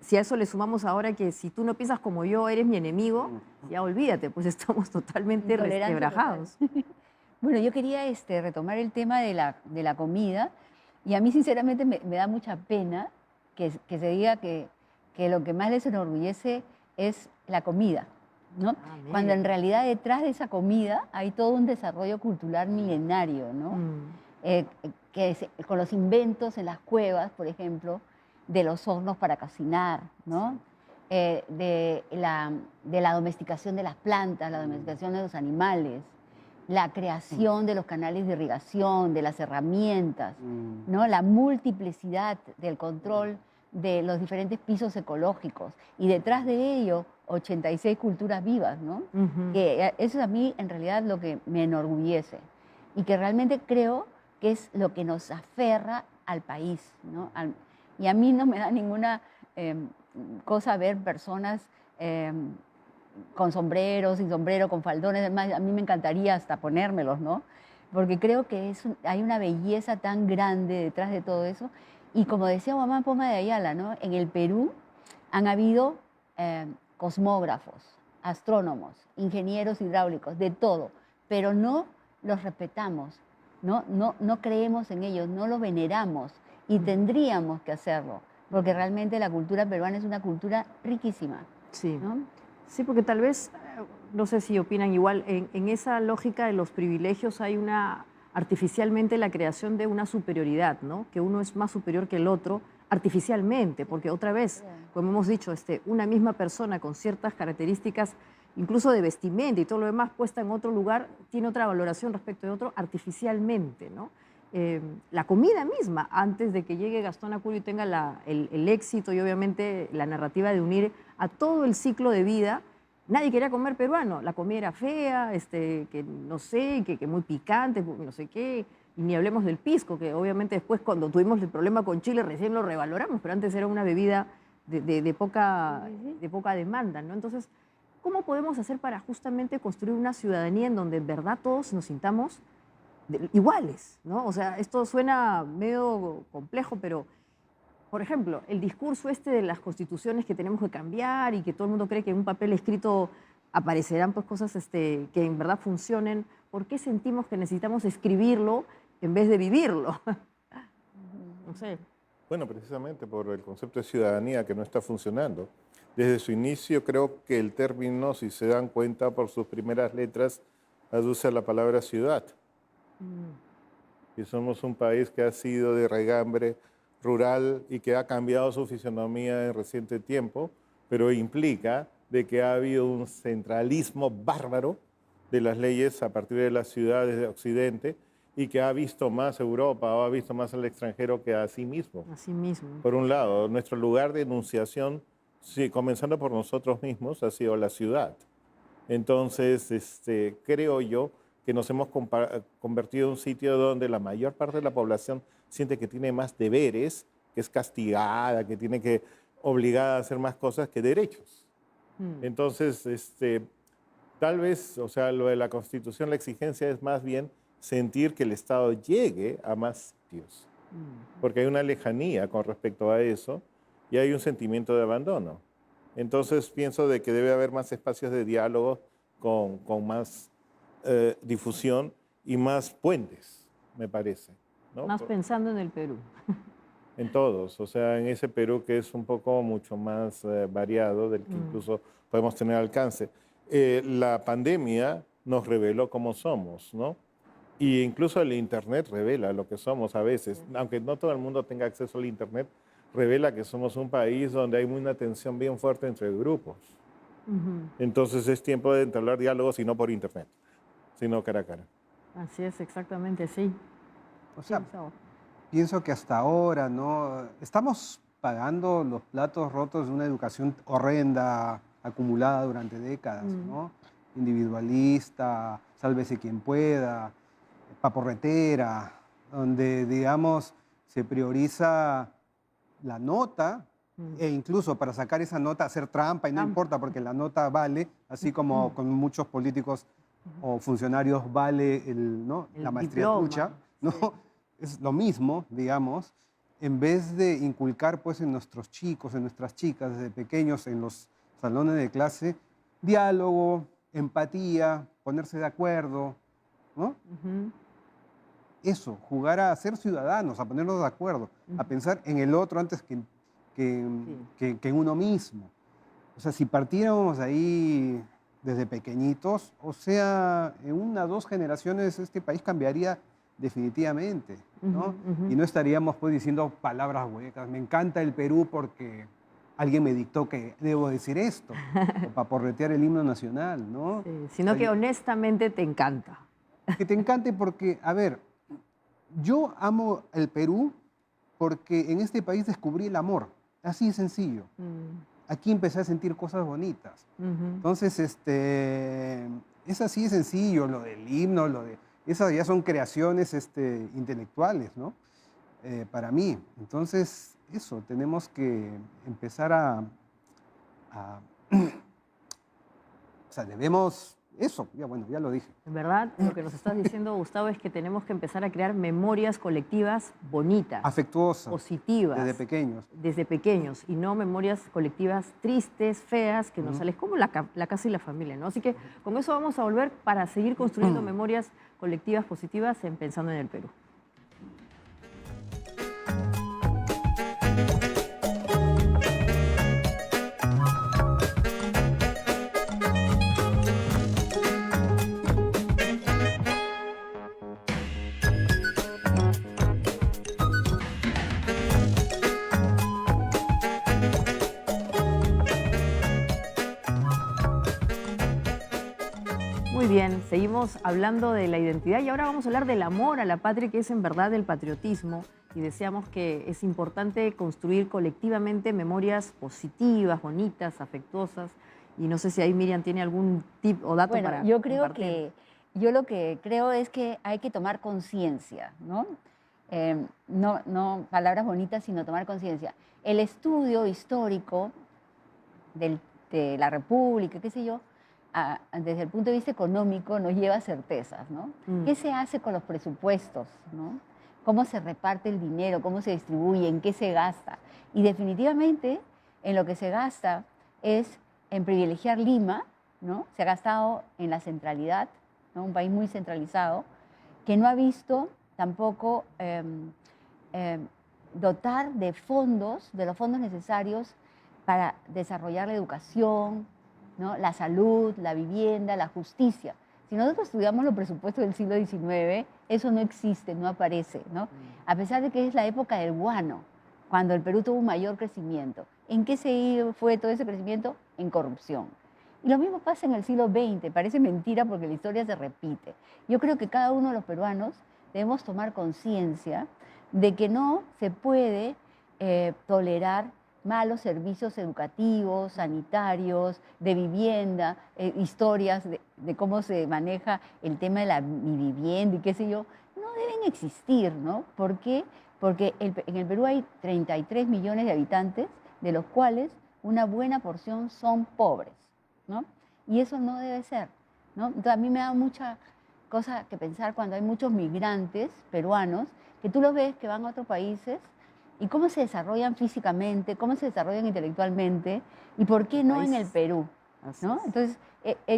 Si a eso le sumamos ahora que si tú no piensas como yo, eres mi enemigo, ya olvídate, pues estamos totalmente resquebrajados. Bueno, yo quería retomar el tema de la comida, y a mí sinceramente me da mucha pena que se diga que lo que más les enorgullece es la comida, ¿no? Cuando en realidad detrás de esa comida hay todo un desarrollo cultural milenario, ¿no? Con los inventos en las cuevas, por ejemplo, de los hornos para cocinar, ¿no? De la domesticación de las plantas, la domesticación de los animales, la creación de los canales de irrigación, de las herramientas, ¿no? La multiplicidad del control de los diferentes pisos ecológicos. Y detrás de ello, 86 culturas vivas, ¿no? Que eso es a mí, en realidad, lo que me enorgullece. Y que realmente creo que es lo que nos aferra al país, ¿no? Y a mí no me da ninguna cosa ver personas con sombreros, sin sombrero, con faldones. Además, a mí me encantaría hasta ponérmelos, ¿no? Porque creo que hay una belleza tan grande detrás de todo eso. Y como decía Guamán Poma de Ayala, ¿no? En el Perú han habido cosmógrafos, astrónomos, ingenieros hidráulicos, de todo, pero no los respetamos, no creemos en ellos, no los veneramos. Y tendríamos que hacerlo, porque realmente la cultura peruana es una cultura riquísima. Sí, ¿no? Sí, porque tal vez, no sé si opinan igual, en esa lógica de los privilegios hay artificialmente la creación de una superioridad, ¿no? Que uno es más superior que el otro artificialmente, porque otra vez, como hemos dicho, una misma persona con ciertas características, incluso de vestimenta y todo lo demás, puesta en otro lugar, tiene otra valoración respecto de otro artificialmente, ¿no? La comida misma, antes de que llegue Gastón Acurio y tenga el éxito y obviamente la narrativa de unir a todo el ciclo de vida, nadie quería comer peruano. La comida era fea, que no sé, que muy picante, no sé qué, y ni hablemos del pisco, que obviamente después cuando tuvimos el problema con Chile recién lo revaloramos, pero antes era una bebida de poca demanda, ¿no? Entonces, ¿cómo podemos hacer para justamente construir una ciudadanía en donde en verdad todos nos sintamos iguales, ¿no? O sea, esto suena medio complejo, pero, por ejemplo, el discurso de las constituciones que tenemos que cambiar y que todo el mundo cree que en un papel escrito aparecerán pues cosas que en verdad funcionen, ¿por qué sentimos que necesitamos escribirlo en vez de vivirlo? No sé. Bueno, precisamente por el concepto de ciudadanía que no está funcionando. Desde su inicio creo que el término, si se dan cuenta por sus primeras letras, aduce a la palabra ciudad. Y somos un país que ha sido de regambre rural y que ha cambiado su fisonomía en reciente tiempo, pero implica de que ha habido un centralismo bárbaro de las leyes a partir de las ciudades de Occidente y que ha visto más Europa o ha visto más al extranjero que a sí mismo. Así mismo. Por un lado, nuestro lugar de enunciación, sí, comenzando por nosotros mismos, ha sido la ciudad. Entonces, creo yo que nos hemos convertido en un sitio donde la mayor parte de la población siente que tiene más deberes, que es castigada, que tiene que obligada a hacer más cosas que derechos. Entonces, tal vez, o sea, lo de la Constitución, la exigencia es más bien sentir que el Estado llegue a más sitios, porque hay una lejanía con respecto a eso y hay un sentimiento de abandono. Entonces, pienso de que debe haber más espacios de diálogo con más difusión y más puentes, me parece, ¿no? Más pensando en el Perú. En todos, o sea, en ese Perú que es un poco mucho más variado, del que incluso podemos tener alcance. La pandemia nos reveló cómo somos, ¿no? Y incluso el Internet revela lo que somos a veces. Aunque no todo el mundo tenga acceso al Internet, revela que somos un país donde hay una tensión bien fuerte entre grupos. Entonces es tiempo de entablar diálogos y no por Internet, sino cara a cara. Así es, exactamente, sí. O sea, pienso que hasta ahora, ¿no? Estamos pagando los platos rotos de una educación horrenda, acumulada durante décadas, ¿no? Individualista, sálvese quien pueda, paporretera, donde, digamos, se prioriza la nota e incluso para sacar esa nota hacer trampa y no importa porque la nota vale, así como con muchos políticos o funcionarios vale la maestría trucha, ¿no? Es lo mismo, digamos, en vez de inculcar pues en nuestros chicos, en nuestras chicas, desde pequeños en los salones de clase, diálogo, empatía, ponerse de acuerdo, ¿no? Eso, jugar a ser ciudadanos, a ponernos de acuerdo, a pensar en el otro antes que en uno mismo. O sea, si partiéramos ahí desde pequeñitos, o sea, en 1 o 2 generaciones este país cambiaría definitivamente, ¿no? Y no estaríamos pues diciendo palabras huecas. Me encanta el Perú porque alguien me dictó que debo decir esto, o para porretear el himno nacional, ¿no? Sí, sino que honestamente te encanta. Que te encante porque, a ver, yo amo el Perú porque en este país descubrí el amor, así de sencillo. Aquí empecé a sentir cosas bonitas. Entonces, es así de sencillo, lo del himno, esas ya son creaciones intelectuales, ¿no? Para mí. Entonces, eso, tenemos que empezar o sea, debemos... Eso, ya lo dije. En verdad, lo que nos estás diciendo, Gustavo, es que tenemos que empezar a crear memorias colectivas bonitas. Afectuosas. Positivas. Desde pequeños. Desde pequeños, y no memorias colectivas tristes, feas, que nos alejan como la casa y la familia, ¿no? Así que con eso vamos a volver para seguir construyendo memorias colectivas positivas en Pensando en el Perú. Muy bien, seguimos hablando de la identidad y ahora vamos a hablar del amor a la patria, que es en verdad el patriotismo, y deseamos que es importante construir colectivamente memorias positivas, bonitas, afectuosas, y no sé si ahí Miriam tiene algún tip o dato para yo creo compartir. yo lo que creo es que hay que tomar conciencia, ¿no? No palabras bonitas, sino tomar conciencia. El estudio histórico de la República, qué sé yo, desde el punto de vista económico nos lleva a certezas, ¿no? ¿Qué se hace con los presupuestos, ¿no? ¿Cómo se reparte el dinero? ¿Cómo se distribuye? ¿En qué se gasta? Y definitivamente en lo que se gasta es en privilegiar Lima, ¿no? Se ha gastado en la centralidad, ¿no? Un país muy centralizado, que no ha visto tampoco dotar de fondos, de los fondos necesarios para desarrollar la educación, ¿no? La salud, la vivienda, la justicia. Si nosotros estudiamos los presupuestos del siglo XIX, eso no existe, no aparece, ¿no? A pesar de que es la época del guano, cuando el Perú tuvo un mayor crecimiento. ¿En qué se fue todo ese crecimiento? En corrupción. Y lo mismo pasa en el siglo XX, parece mentira porque la historia se repite. Yo creo que cada uno de los peruanos debemos tomar conciencia de que no se puede tolerar malos servicios educativos, sanitarios, de vivienda, historias de cómo se maneja el tema de mi vivienda y qué sé yo, no deben existir, ¿no? ¿Por qué? Porque en el Perú hay 33 millones de habitantes, de los cuales una buena porción son pobres, ¿no? Y eso no debe ser, ¿no? Entonces a mí me da mucha cosa que pensar cuando hay muchos migrantes peruanos que tú los ves que van a otros países y cómo se desarrollan físicamente, cómo se desarrollan intelectualmente y por qué no en el Perú, ¿no? Entonces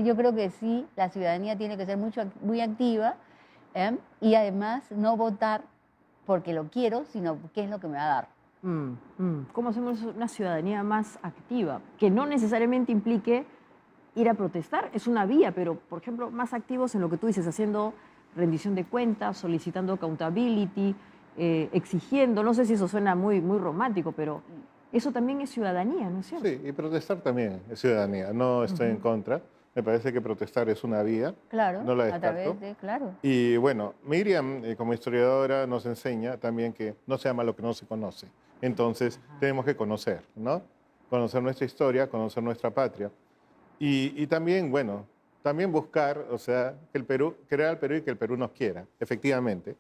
yo creo que sí, la ciudadanía tiene que ser muy activa y además no votar porque lo quiero, sino qué es lo que me va a dar. ¿Cómo hacemos una ciudadanía más activa? Que no necesariamente implique ir a protestar, es una vía, pero, por ejemplo, más activos en lo que tú dices, haciendo rendición de cuentas, solicitando accountability, exigiendo, no sé si eso suena muy romántico, pero eso también es ciudadanía, ¿no es cierto? Sí, y protestar también es ciudadanía, no estoy en contra. Me parece que protestar es una vía, claro, no la a descarto. través de, claro. Y bueno, Miriam, como historiadora, nos enseña también que no se ama lo que no se conoce. Entonces, tenemos que conocer, ¿no? Conocer nuestra historia, conocer nuestra patria. Y también, bueno, también buscar, o sea, que el Perú, crear el Perú y que el Perú nos quiera, efectivamente.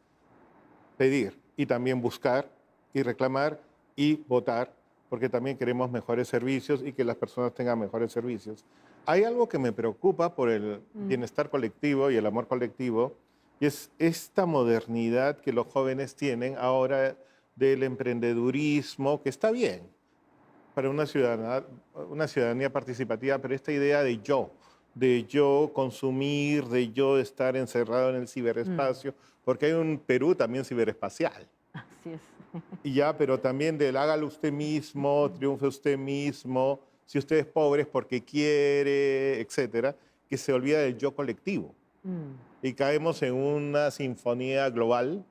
Pedir y también buscar y reclamar y votar, porque también queremos mejores servicios y que las personas tengan mejores servicios. Hay algo que me preocupa por el bienestar colectivo y el amor colectivo, y es esta modernidad que los jóvenes tienen ahora del emprendedurismo, que está bien para una ciudadanía participativa, pero esta idea de yo consumir, de yo estar encerrado en el ciberespacio, porque hay un Perú también ciberespacial. Así es. Y ya, pero también del hágalo usted mismo, triunfe usted mismo, si usted es pobre es porque quiere, etcétera, que se olvida del yo colectivo. Y caemos en una sinfonía global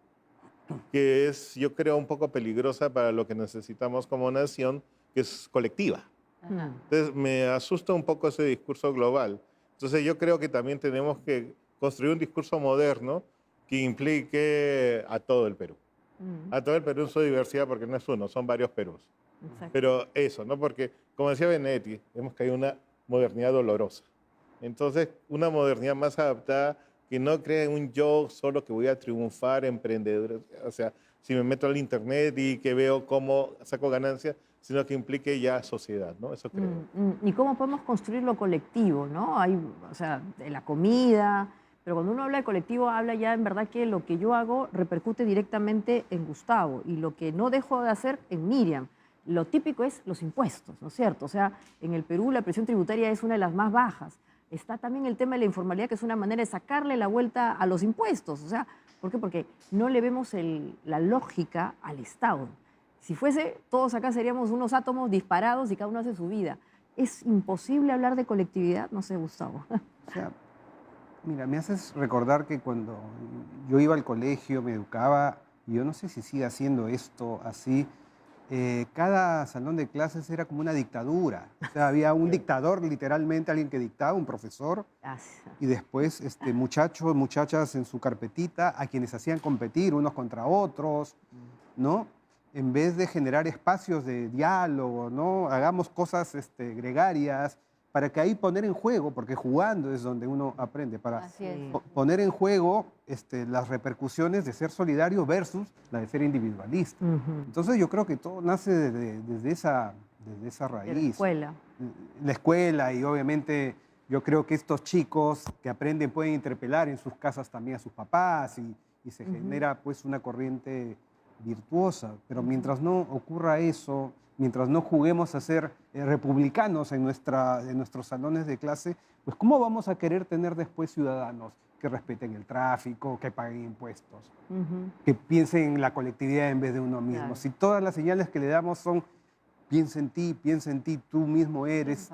que es, yo creo, un poco peligrosa para lo que necesitamos como nación, que es colectiva. Entonces, me asusta un poco ese discurso global. Entonces, yo creo que también tenemos que construir un discurso moderno que implique a todo el Perú. A todo el Perú en su diversidad, porque no es uno, son varios Perús. Exacto. Pero eso, ¿no? Porque, como decía Benedetti, hemos caído en una modernidad dolorosa. Entonces, una modernidad más adaptada que no crea en un yo solo que voy a triunfar, emprendedor. O sea, si me meto al internet y que veo cómo saco ganancias, sino que implique ya sociedad, ¿no? Eso creo. ¿Y cómo podemos construir lo colectivo, no? Hay, o sea, de la comida, pero cuando uno habla de colectivo, habla ya en verdad que lo que yo hago repercute directamente en Gustavo y lo que no dejo de hacer en Miriam. Lo típico es los impuestos, ¿no es cierto? O sea, en el Perú la presión tributaria es una de las más bajas. Está también el tema de la informalidad, que es una manera de sacarle la vuelta a los impuestos. O sea, ¿por qué? Porque no le vemos la lógica al Estado. Si fuese, todos acá seríamos unos átomos disparados y cada uno hace su vida. ¿Es imposible hablar de colectividad? No sé, Gustavo. O sea, mira, me haces recordar que cuando yo iba al colegio, me educaba, y yo no sé si sigue haciendo esto así, cada salón de clases era como una dictadura. O sea, había un dictador, literalmente, alguien que dictaba, un profesor, y después muchachos, muchachas en su carpetita, a quienes hacían competir unos contra otros, ¿no? En vez de generar espacios de diálogo, ¿no? Hagamos cosas gregarias, para que ahí poner en juego, porque jugando es donde uno aprende, para poner en juego las repercusiones de ser solidario versus la de ser individualista. Entonces yo creo que todo nace desde esa raíz. De la escuela. La escuela, y obviamente yo creo que estos chicos que aprenden pueden interpelar en sus casas también a sus papás y se genera pues una corriente virtuosa. Pero mientras no ocurra eso, mientras no juguemos a ser republicanos en nuestros salones de clase, pues ¿cómo vamos a querer tener después ciudadanos? que respeten el tráfico, que paguen impuestos, que piensen en la colectividad en vez de uno mismo. Claro. Si todas las señales que le damos son piensa en ti, tú mismo eres,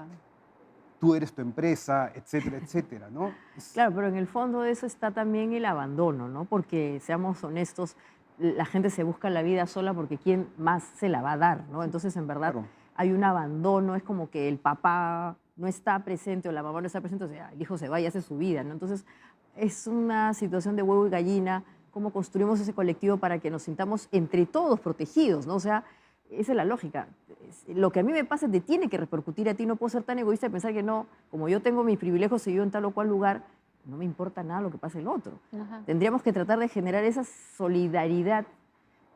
tú eres tu empresa, etcétera, etcétera, ¿no? Claro, pero en el fondo de eso está también el abandono, ¿no? Porque, seamos honestos, la gente se busca la vida sola porque ¿quién más se la va a dar, ¿no? Entonces, en verdad, hay un abandono, es como que el papá no está presente o la mamá no está presente, o sea, el hijo se va y hace su vida, ¿no? Entonces, es una situación de huevo y gallina, cómo construimos ese colectivo para que nos sintamos entre todos protegidos, ¿no? O sea, esa es la lógica. Lo que a mí me pasa te tiene que repercutir a ti, no puedo ser tan egoísta y pensar que no, como yo tengo mis privilegios y vivo en tal o cual lugar, no me importa nada lo que pase el otro. Tendríamos que tratar de generar esa solidaridad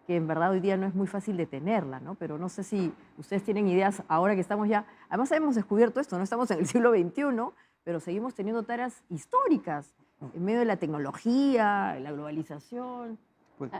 que en verdad hoy día no es muy fácil de tenerla, ¿no? Pero no sé si ustedes tienen ideas ahora que estamos ya... Además hemos descubierto esto, no estamos en el siglo XXI, pero seguimos teniendo tareas históricas en medio de la tecnología, la globalización.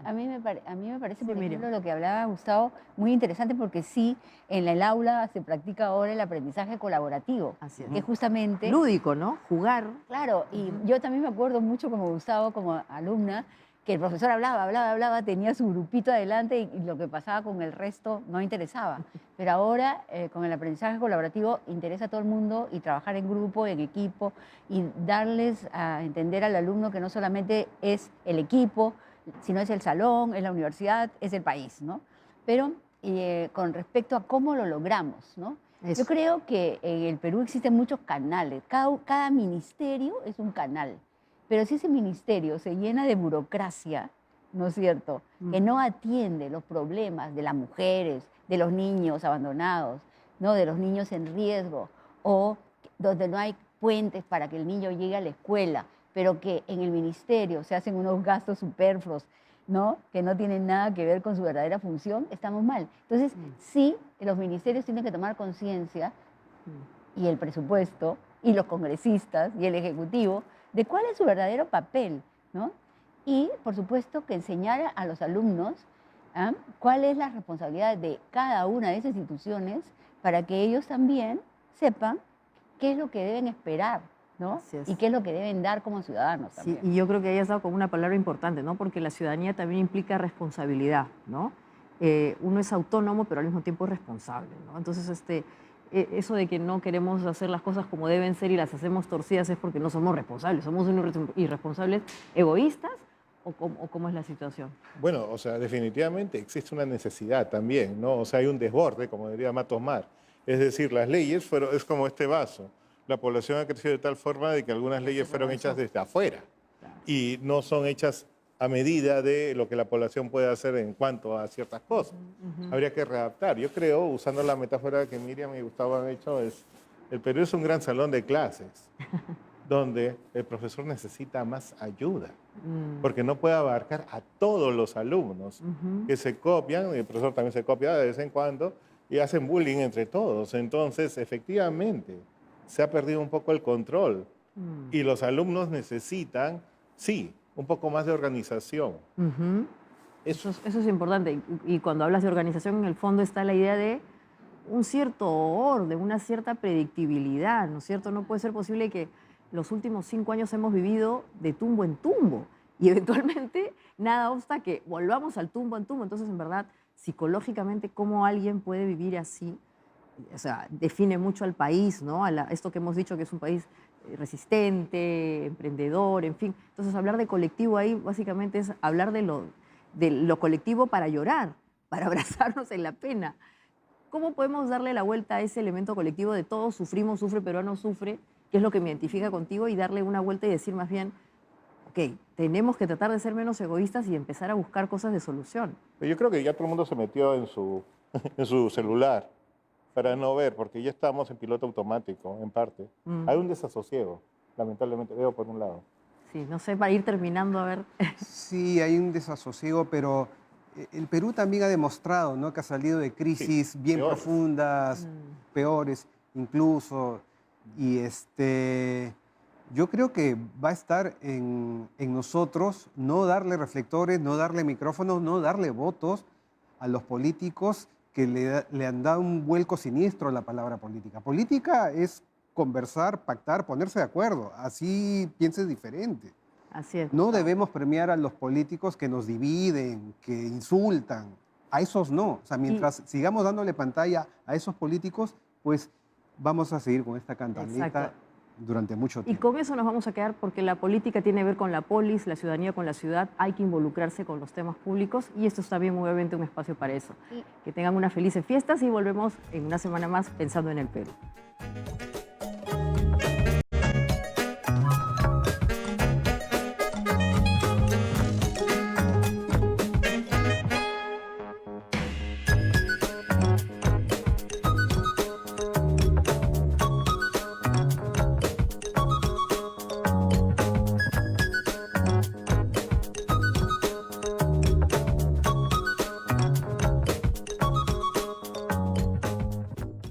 A mí me parece, por Miriam. ejemplo, lo que hablaba Gustavo, muy interesante porque sí, en el aula se practica ahora el aprendizaje colaborativo, Así es. que justamente... Lúdico, ¿no? Jugar. Claro, y yo también me acuerdo mucho como Gustavo, como alumna, que el profesor hablaba, tenía su grupito adelante y lo que pasaba con el resto no interesaba. Pero ahora, con el aprendizaje colaborativo, interesa a todo el mundo y trabajar en grupo, en equipo, y darles a entender al alumno que no solamente es el equipo, sino es el salón, es la universidad, es el país, ¿no? Pero con respecto a cómo lo logramos, ¿no? Yo creo que en el Perú existen muchos canales, cada ministerio es un canal, pero si ese ministerio se llena de burocracia, ¿no es cierto?, que no atiende los problemas de las mujeres, de los niños abandonados, ¿no?, de los niños en riesgo, o donde no hay puentes para que el niño llegue a la escuela, pero que en el ministerio se hacen unos gastos superfluos, ¿no?, que no tienen nada que ver con su verdadera función, estamos mal. Entonces, sí, los ministerios tienen que tomar conciencia, y el presupuesto, y los congresistas, y el Ejecutivo, de cuál es su verdadero papel, ¿no? Y, por supuesto, que enseñar a los alumnos cuál es la responsabilidad de cada una de esas instituciones para que ellos también sepan qué es lo que deben esperar, ¿no? Y qué es lo que deben dar como ciudadanos también. Sí, y yo creo que ahí has dado con una palabra importante, ¿no? Porque la ciudadanía también implica responsabilidad, ¿no? Uno es autónomo, pero al mismo tiempo es responsable, ¿no? Entonces, eso de que no queremos hacer las cosas como deben ser y las hacemos torcidas es porque no somos responsables. ¿Somos unos irresponsables egoístas o cómo es la situación? Bueno, o sea, definitivamente existe una necesidad también, ¿no? O sea, hay un desborde, como diría Matos Mar. Es decir, las leyes es como este vaso. La población ha crecido de tal forma de que algunas leyes fueron hechas desde afuera y no son hechas a medida de lo que la población puede hacer en cuanto a ciertas cosas. Habría que readaptar. Yo creo, usando la metáfora que Miriam y Gustavo han hecho, el Perú es un gran salón de clases donde el profesor necesita más ayuda, porque no puede abarcar a todos los alumnos que se copian, y el profesor también se copia de vez en cuando, y hacen bullying entre todos. Entonces, efectivamente, se ha perdido un poco el control y los alumnos necesitan, sí, un poco más de organización. Eso es importante. Y cuando hablas de organización, en el fondo está la idea de un cierto orden, una cierta predictibilidad, ¿no es cierto? No puede ser posible que los últimos 5 años hemos vivido de tumbo en tumbo y eventualmente nada obsta que volvamos al tumbo en tumbo. Entonces, en verdad, psicológicamente, ¿cómo alguien puede vivir así? O sea, define mucho al país, ¿no? Esto que hemos dicho que es un país resistente, emprendedor, en fin. Entonces, hablar de colectivo ahí básicamente es hablar de lo colectivo para llorar, para abrazarnos en la pena. ¿Cómo podemos darle la vuelta a ese elemento colectivo de todos sufrimos, sufre, peruano sufre, que es lo que me identifica contigo, y darle una vuelta y decir más bien, ok, tenemos que tratar de ser menos egoístas y empezar a buscar cosas de solución? Yo creo que ya todo el mundo se metió en su celular para no ver, porque ya estamos en piloto automático, en parte. Hay un desasosiego, lamentablemente, veo por un lado. Sí, no sé, para ir terminando, a ver. Sí, hay un desasosiego, pero el Perú también ha demostrado, ¿no?, que ha salido de crisis bien peores. profundas, peores incluso, y yo creo que va a estar en nosotros no darle reflectores, no darle micrófonos, no darle votos a los políticos que le han dado un vuelco siniestro a la palabra política. Política es conversar, pactar, ponerse de acuerdo, así pienses diferente. Así es. No debemos premiar a los políticos que nos dividen, que insultan. A esos no. O sea, mientras sigamos dándole pantalla a esos políticos, pues vamos a seguir con esta cantaleta. Exacto. Durante mucho Y tiempo. con eso nos vamos a quedar porque la política tiene que ver con la polis, la ciudadanía con la ciudad, hay que involucrarse con los temas públicos y esto es también obviamente un espacio para eso. Que tengan unas felices fiestas y volvemos en una semana más pensando en el Perú.